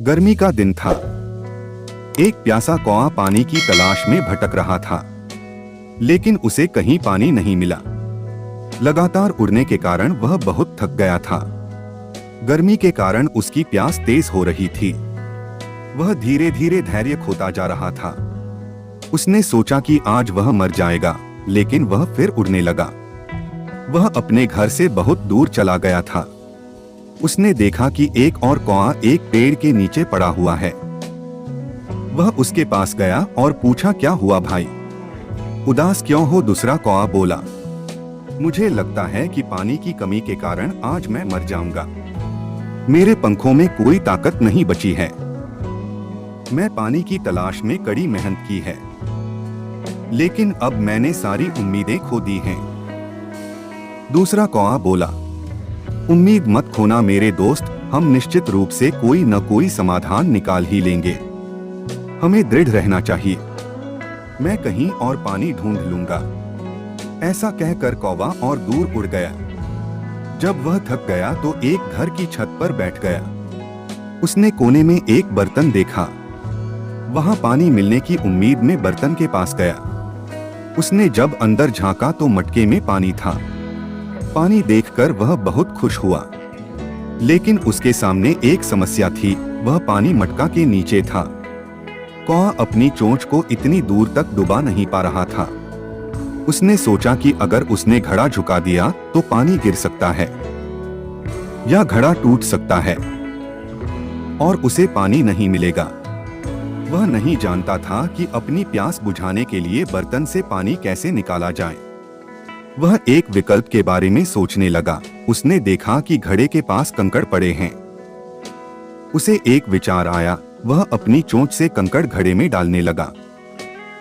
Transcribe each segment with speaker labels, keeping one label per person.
Speaker 1: गर्मी का दिन था। एक प्यासा कौआ पानी की तलाश में भटक रहा था, लेकिन उसे कहीं पानी नहीं मिला। लगातार उड़ने के कारण वह बहुत थक गया था। गर्मी के कारण उसकी प्यास तेज हो रही थी। वह धीरे धीरे धैर्य खोता जा रहा था। उसने सोचा कि आज वह मर जाएगा, लेकिन वह फिर उड़ने लगा। वह अपने घर से बहुत दूर चला गया था। उसने देखा कि एक और कौआ एक पेड़ के नीचे पड़ा हुआ है। वह उसके पास गया और पूछा, क्या हुआ भाई, उदास क्यों हो? दूसरा कौआ बोला, मुझे लगता है कि पानी की कमी के कारण आज मैं मर जाऊंगा। मेरे पंखों में कोई ताकत नहीं बची है। मैं पानी की तलाश में कड़ी मेहनत की है, लेकिन अब मैंने सारी उम्मीदें खो दी हैं। दूसरा कौआ बोला, उम्मीद मत खोना मेरे दोस्त, हम निश्चित रूप से कोई न कोई समाधान निकाल ही लेंगे। हमें दृढ़ रहना चाहिए। मैं कहीं और पानी ढूंढ लूंगा। ऐसा कहकर कौवा और दूर उड़ गया। जब वह थक गया तो एक घर की छत पर बैठ गया। उसने कोने में एक बर्तन देखा। वहां पानी मिलने की उम्मीद में बर्तन के पास गया। उसने जब अंदर झांका तो मटके में पानी था। पानी देखकर वह बहुत खुश हुआ, लेकिन उसके सामने एक समस्या थी। वह पानी मटका के नीचे था। कौआ अपनी चोंच को इतनी दूर तक डुबा नहीं पा रहा था। उसने सोचा कि अगर उसने घड़ा झुका दिया तो पानी गिर सकता है या घड़ा टूट सकता है और उसे पानी नहीं मिलेगा। वह नहीं जानता था कि अपनी प्यास बुझाने के लिए बर्तन से पानी कैसे निकाला जाए। वह एक विकल्प के बारे में सोचने लगा। उसने देखा कि घड़े के पास कंकड़ पड़े हैं। उसे एक विचार आया। वह अपनी चोंच से कंकड़ घड़े में डालने लगा।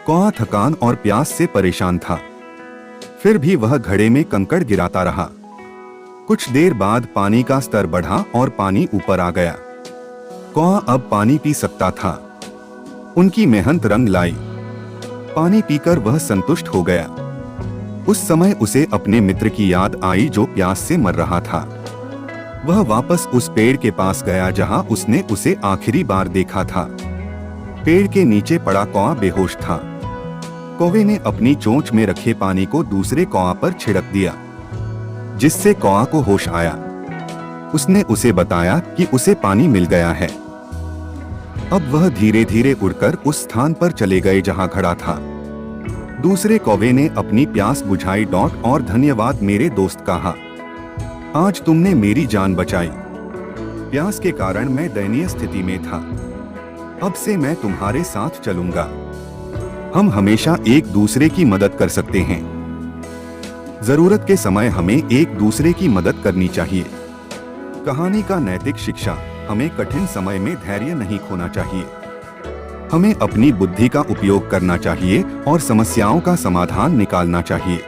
Speaker 1: कौआ थकान और प्यास से परेशान था, फिर भी वह घड़े में कंकड़ गिराता रहा। कुछ देर बाद पानी का स्तर बढ़ा और पानी ऊपर आ गया। कौआ अब पानी पी सकता था। उनकी मेहनत रंग लाई। पानी पीकर वह संतुष्ट हो गया। उस समय उसे अपने मित्र की याद आई जो प्यास से मर रहा था। वह वापस उस पेड़ के पास गया जहां उसने उसे आखिरी बार देखा था। पेड़ के नीचे पड़ा कौआ बेहोश था। कौवे ने अपनी चोंच में रखे पानी को दूसरे कौआ पर छिड़क दिया, जिससे कौआ को होश आया। उसने उसे बताया कि उसे पानी मिल गया है। अब वह धीरे धीरे उड़कर उस स्थान पर चले गए जहां घड़ा था। दूसरे कौवे ने अपनी प्यास बुझाई और धन्यवाद मेरे दोस्त कहा, आज तुमने मेरी जान बचाई। प्यास के कारण मैं दयनीय स्थिति में था। अब से मैं तुम्हारे साथ चलूंगा। हम हमेशा एक दूसरे की मदद कर सकते हैं। जरूरत के समय हमें एक दूसरे की मदद करनी चाहिए। कहानी का नैतिक शिक्षा, हमें कठिन समय में धैर्य नहीं खोना चाहिए। हमें अपनी बुद्धि का उपयोग करना चाहिए और समस्याओं का समाधान निकालना चाहिए।